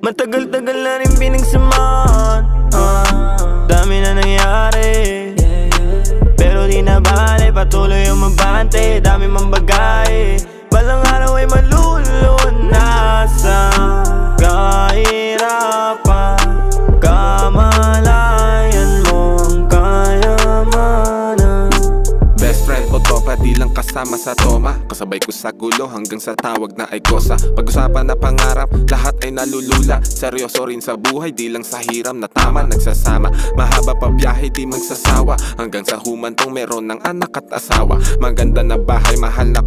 Matagal-tagal na rin pinagsamahan, dami na nangyari, pero di na bale, patuloy yung mabante. Dami mang bagay, balang araw ay malulunasan. Kahirapan, kamalayan mo ang kayamanan. Best friend o tropa, di lang kasama sa toma. Kasabay ko sa gulo hanggang sa tawag na ay kosa. Pag-usapan na pangarap, lahat ay nalulula. Seryoso rin sa buhay, di lang sa hiram na tama nagsasama. Mahaba pa biyahe, di magsasawa, hanggang sa humantong meron ng anak at asawa. Maganda na bahay, mahal na